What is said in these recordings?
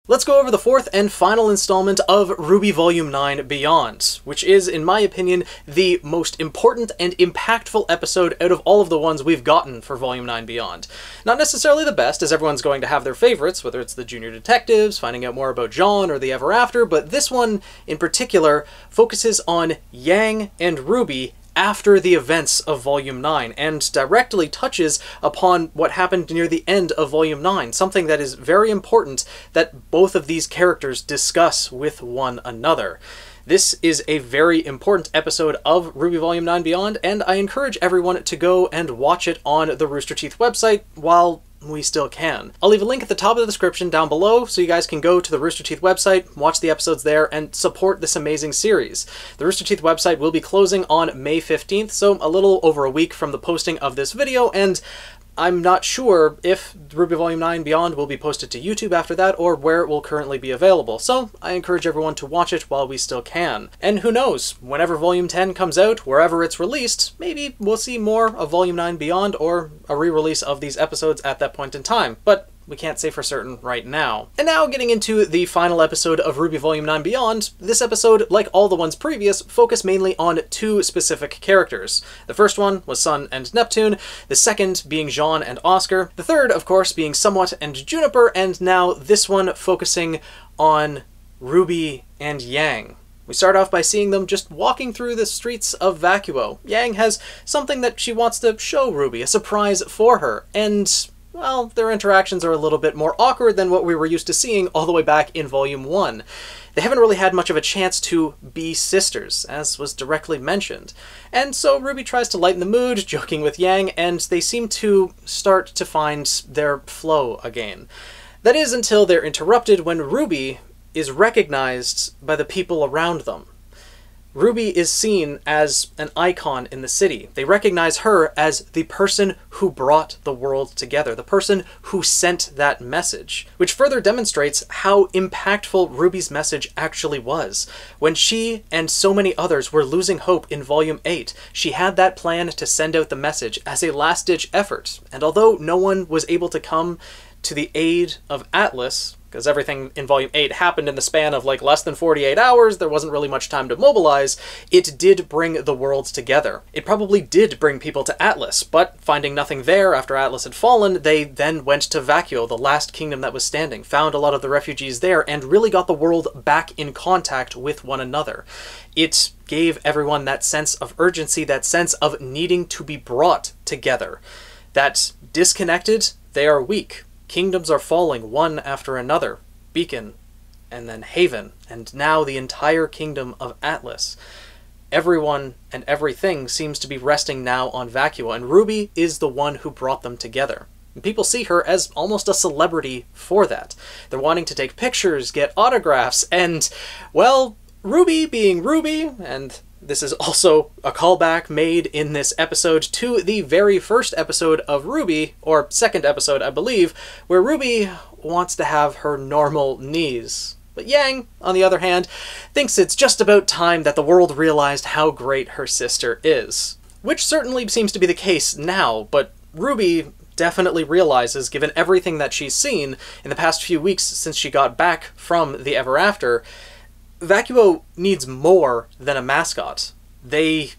Let's go over the fourth and final installment of RWBY Volume 9 Beyond, which is, in my opinion, the most important and impactful episode out of all of the ones we've gotten for Volume 9 Beyond. Not necessarily the best, as everyone's going to have their favorites, whether it's the junior detectives, finding out more about Jaune, or the Ever After, but this one, in particular, focuses on Yang and Ruby after the events of Volume 9, and directly touches upon what happened near the end of Volume 9, something that is very important that both of these characters discuss with one another. This is a very important episode of RWBY Volume 9 Beyond, and I encourage everyone to go and watch it on the Rooster Teeth website while we still can. I'll leave a link at the top of the description down below so you guys can go to the Rooster Teeth website, watch the episodes there, and support this amazing series. The Rooster Teeth website will be closing on May 15th, so a little over a week from the posting of this video, and I'm not sure if RWBY Volume 9 Beyond will be posted to YouTube after that, or where it will currently be available, so I encourage everyone to watch it while we still can. And who knows, whenever Volume 10 comes out, wherever it's released, maybe we'll see more of Volume 9 Beyond, or a re-release of these episodes at that point in time, but we can't say for certain right now. And now, getting into the final episode of RWBY Volume 9 Beyond, this episode, like all the ones previous, focused mainly on two specific characters. The first one was Sun and Neptune, the second being Jaune and Oscar, the third, of course, being Somewhat and Juniper, and now this one focusing on Ruby and Yang. We start off by seeing them just walking through the streets of Vacuo. Yang has something that she wants to show Ruby, a surprise for her, and well, their interactions are a little bit more awkward than what we were used to seeing all the way back in Volume 1. They haven't really had much of a chance to be sisters, as was directly mentioned. And so Ruby tries to lighten the mood, joking with Yang, and they seem to start to find their flow again. That is until they're interrupted when Ruby is recognized by the people around them. Ruby is seen as an icon in the city. They recognize her as the person who brought the world together, the person who sent that message, which further demonstrates how impactful Ruby's message actually was. When she and so many others were losing hope in Volume 8, she had that plan to send out the message as a last-ditch effort, and although no one was able to come to the aid of Atlas, because everything in Volume 8 happened in the span of like less than 48 hours, there wasn't really much time to mobilize, it did bring the world together. It probably did bring people to Atlas, but finding nothing there after Atlas had fallen, they then went to Vacuo, the last kingdom that was standing, found a lot of the refugees there, and really got the world back in contact with one another. It gave everyone that sense of urgency, that sense of needing to be brought together. That disconnected, they are weak. Kingdoms are falling one after another. Beacon, and then Haven, and now the entire kingdom of Atlas. Everyone and everything seems to be resting now on Vacuo, and Ruby is the one who brought them together. And people see her as almost a celebrity for that. They're wanting to take pictures, get autographs, and, well, Ruby being Ruby, and this is also a callback made in this episode to the very first episode of RWBY, or second episode, I believe, where Ruby wants to have her normal knees. But Yang, on the other hand, thinks it's just about time that the world realized how great her sister is. Which certainly seems to be the case now, but Ruby definitely realizes, given everything that she's seen in the past few weeks since she got back from the Ever After, Vacuo needs more than a mascot. They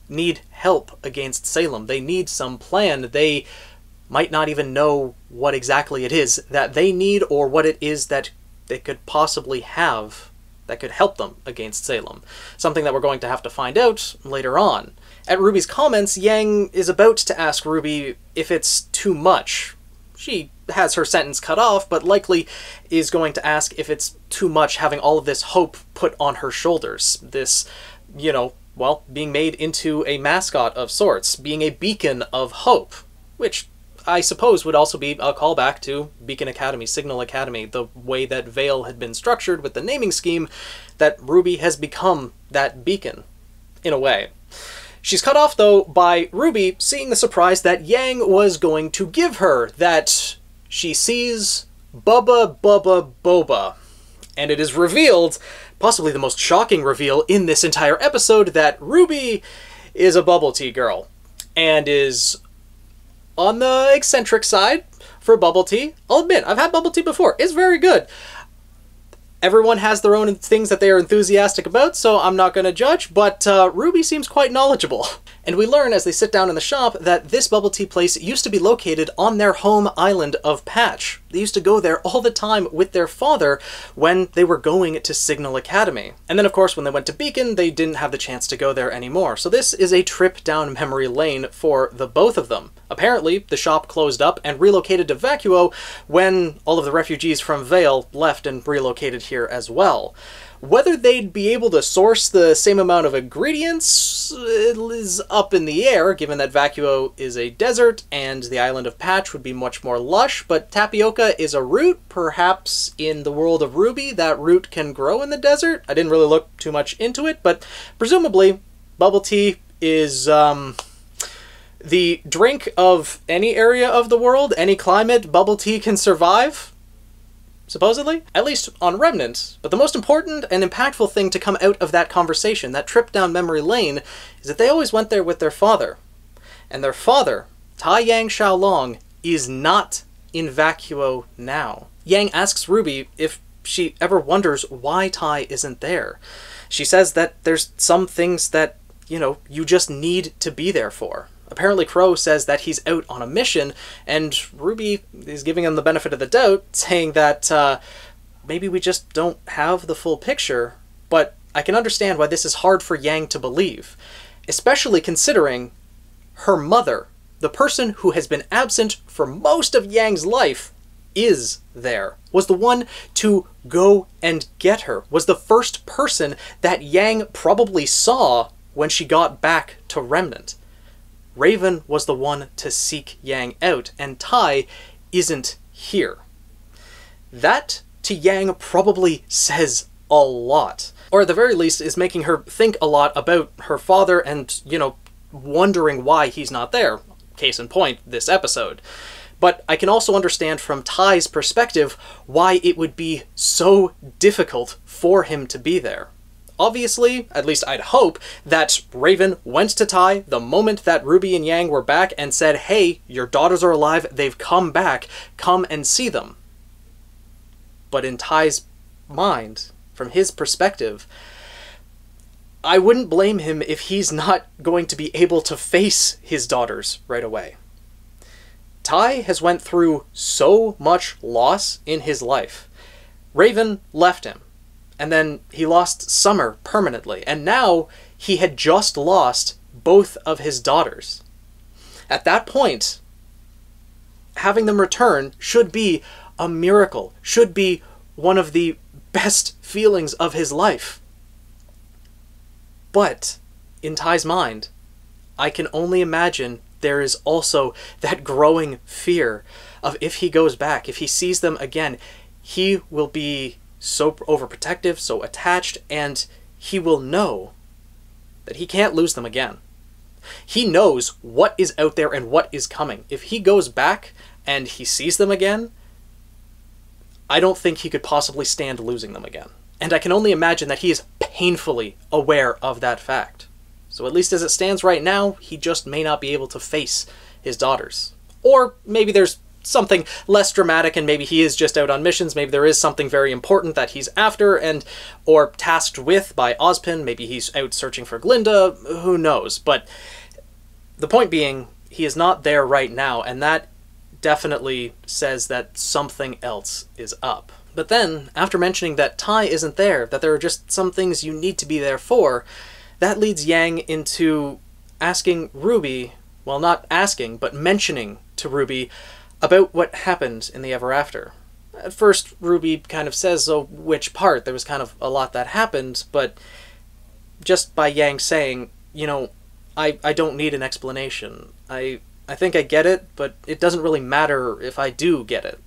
need help against Salem. They need some plan. They might not even know what exactly it is that they need, or what it is that they could possibly have that could help them against Salem. Something that we're going to have to find out later on. At Ruby's comments, Yang is about to ask Ruby if it's too much. She has her sentence cut off, but likely is going to ask if it's too much having all of this hope put on her shoulders. This, you know, well, being made into a mascot of sorts, being a beacon of hope, which I suppose would also be a callback to Beacon Academy, Signal Academy, the way that Veil had been structured with the naming scheme, that Ruby has become that beacon, in a way. She's cut off, though, by Ruby seeing the surprise that Yang was going to give her, that she sees Bubba Bubba Boba. And it is revealed, possibly the most shocking reveal in this entire episode, that Ruby is a bubble tea girl, and is on the eccentric side for bubble tea. I'll admit, I've had bubble tea before. It's very good. Everyone has their own things that they are enthusiastic about, so I'm not going to judge, but Ruby seems quite knowledgeable. And we learn as they sit down in the shop that this bubble tea place used to be located on their home island of Patch. They used to go there all the time with their father when they were going to Signal Academy. And then of course when they went to Beacon, they didn't have the chance to go there anymore. So this is a trip down memory lane for the both of them. Apparently, the shop closed up and relocated to Vacuo when all of the refugees from Vale left and relocated here as well. Whether they'd be able to source the same amount of ingredients is up in the air, given that Vacuo is a desert and the island of Patch would be much more lush, but tapioca is a root. Perhaps in the world of Ruby, that root can grow in the desert. I didn't really look too much into it, but presumably bubble tea is the drink of any area of the world, any climate. Bubble tea can survive. Supposedly, at least on Remnant. But the most important and impactful thing to come out of that conversation, that trip down memory lane, is that they always went there with their father. And their father, Tai Yang Xiaolong, is not in Vacuo now. Yang asks Ruby if she ever wonders why Tai isn't there. She says that there's some things that, you know, you just need to be there for. Apparently Crow says that he's out on a mission, and Ruby is giving him the benefit of the doubt, saying that maybe we just don't have the full picture, but I can understand why this is hard for Yang to believe, especially considering her mother, the person who has been absent for most of Yang's life, is there, was the one to go and get her, was the first person that Yang probably saw when she got back to Remnant. Raven was the one to seek Yang out, and Tai isn't here. That, to Yang, probably says a lot. Or at the very least is making her think a lot about her father and, you know, wondering why he's not there. Case in point, this episode. But I can also understand from Tai's perspective why it would be so difficult for him to be there. Obviously, at least I'd hope, that Raven went to Tai the moment that Ruby and Yang were back and said, hey, your daughters are alive, they've come back, come and see them. But in Tai's mind, from his perspective, I wouldn't blame him if he's not going to be able to face his daughters right away. Tai has went through so much loss in his life. Raven left him. And then he lost Summer permanently, and now he had just lost both of his daughters. At that point, having them return should be a miracle, should be one of the best feelings of his life. But, in Tai's mind, I can only imagine there is also that growing fear of if he goes back, if he sees them again, he will be so overprotective, so attached, and he will know that he can't lose them again. He knows what is out there and what is coming. If he goes back and he sees them again, I don't think he could possibly stand losing them again. And I can only imagine that he is painfully aware of that fact. So at least as it stands right now, he just may not be able to face his daughters. Or maybe there's something less dramatic and maybe he is just out on missions, maybe there is something very important that he's after and or tasked with by Ozpin, maybe he's out searching for Glinda, who knows. But the point being, he is not there right now, and that definitely says that something else is up. But then, after mentioning that Tai isn't there, that there are just some things you need to be there for, that leads Yang into asking Ruby, well, not asking, but mentioning to Ruby about what happened in the Ever After. At first, Ruby kind of says, oh, which part? There was kind of a lot that happened, but just by Yang saying, you know, I don't need an explanation. I think I get it, but it doesn't really matter if I do get it.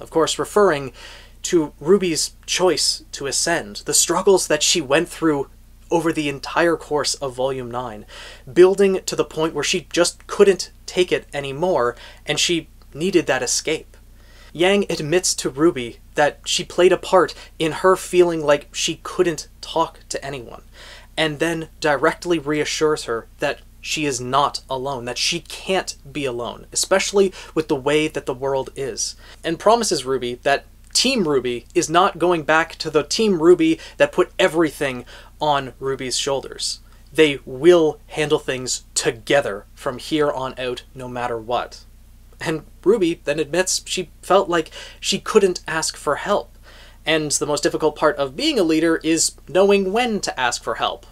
Of course, referring to Ruby's choice to ascend, the struggles that she went through over the entire course of Volume 9, building to the point where she just couldn't take it anymore, and she needed that escape. Yang admits to Ruby that she played a part in her feeling like she couldn't talk to anyone, and then directly reassures her that she is not alone, that she can't be alone, especially with the way that the world is, and promises Ruby that Team RWBY is not going back to the Team RWBY that put everything on Ruby's shoulders. They will handle things together from here on out, no matter what. And Ruby then admits she felt like she couldn't ask for help. And the most difficult part of being a leader is knowing when to ask for help.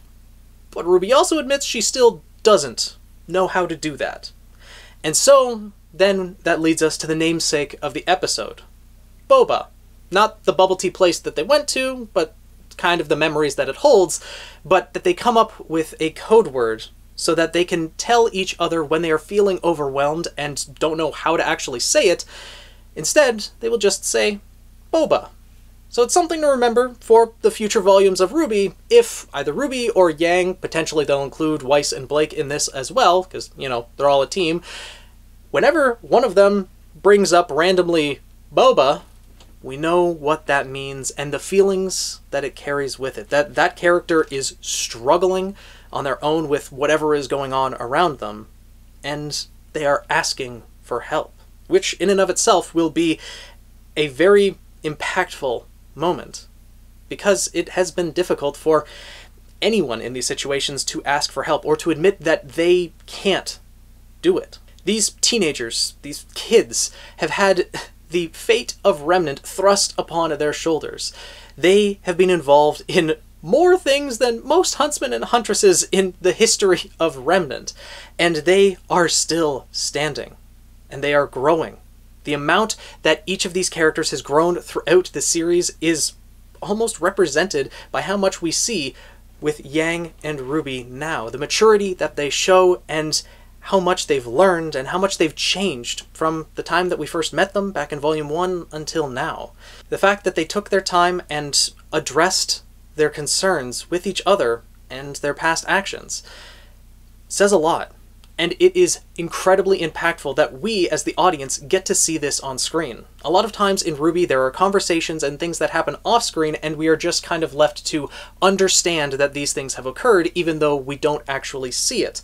But Ruby also admits she still doesn't know how to do that. And so, then that leads us to the namesake of the episode. Boba. Not the bubble tea place that they went to, but kind of the memories that it holds, but that they come up with a code word so that they can tell each other when they are feeling overwhelmed and don't know how to actually say it. Instead, they will just say, Boba. So it's something to remember for the future volumes of RWBY, if either Ruby or Yang, potentially they'll include Weiss and Blake in this as well, because, you know, they're all a team. Whenever one of them brings up randomly Boba, we know what that means and the feelings that it carries with it. That character is struggling on their own with whatever is going on around them, and they are asking for help, which in and of itself will be a very impactful moment, because it has been difficult for anyone in these situations to ask for help or to admit that they can't do it. These teenagers, these kids, have had the fate of Remnant thrust upon their shoulders. They have been involved in more things than most huntsmen and huntresses in the history of Remnant, and they are still standing, and they are growing. The amount that each of these characters has grown throughout the series is almost represented by how much we see with Yang and Ruby now. The maturity that they show and how much they've learned and how much they've changed from the time that we first met them back in Volume 1 until now. The fact that they took their time and addressed their concerns with each other and their past actions says a lot. And it is incredibly impactful that we, as the audience, get to see this on screen. A lot of times in RWBY there are conversations and things that happen off-screen, and we are just kind of left to understand that these things have occurred, even though we don't actually see it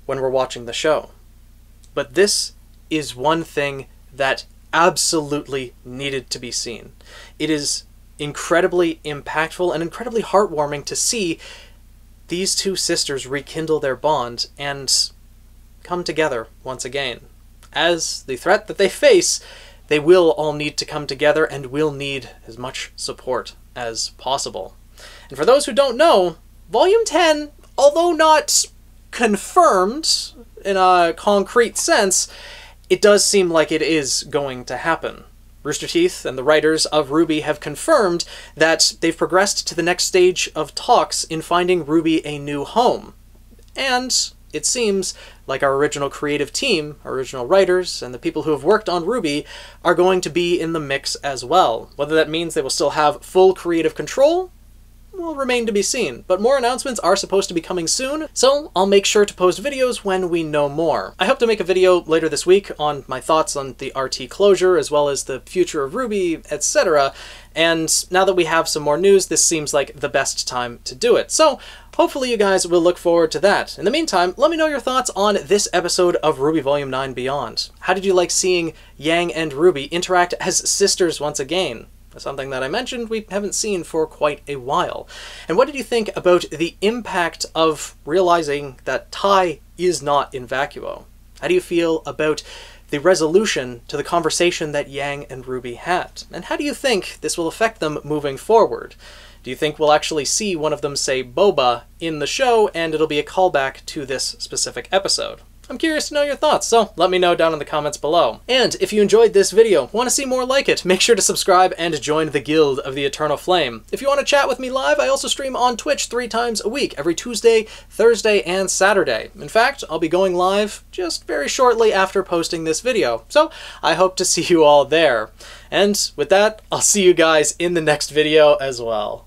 when we're watching the show. But this is one thing that absolutely needed to be seen. It is incredibly impactful and incredibly heartwarming to see these two sisters rekindle their bond and come together once again. As the threat that they face, they will all need to come together and will need as much support as possible. And for those who don't know, Volume 10, although not confirmed in a concrete sense, it does seem like it is going to happen. Rooster Teeth and the writers of RWBY have confirmed that they've progressed to the next stage of talks in finding Ruby a new home. And it seems like our original creative team, our original writers, and the people who have worked on RWBY are going to be in the mix as well. Whether that means they will still have full creative control will remain to be seen, but more announcements are supposed to be coming soon, so I'll make sure to post videos when we know more. I hope to make a video later this week on my thoughts on the RT closure, as well as the future of RWBY, etc. And now that we have some more news, this seems like the best time to do it. So hopefully you guys will look forward to that. In the meantime, let me know your thoughts on this episode of RWBY Volume 9 Beyond. How did you like seeing Yang and Ruby interact as sisters once again? Something that I mentioned we haven't seen for quite a while. And what did you think about the impact of realizing that Tai is not in Vacuo? How do you feel about the resolution to the conversation that Yang and Ruby had? And how do you think this will affect them moving forward? Do you think we'll actually see one of them say Boba in the show and it'll be a callback to this specific episode? I'm curious to know your thoughts, so let me know down in the comments below. And if you enjoyed this video, want to see more like it, make sure to subscribe and join the Guild of the Eternal Flame. If you want to chat with me live, I also stream on Twitch 3 times a week, every Tuesday, Thursday, and Saturday. In fact, I'll be going live just very shortly after posting this video, so I hope to see you all there. And with that, I'll see you guys in the next video as well.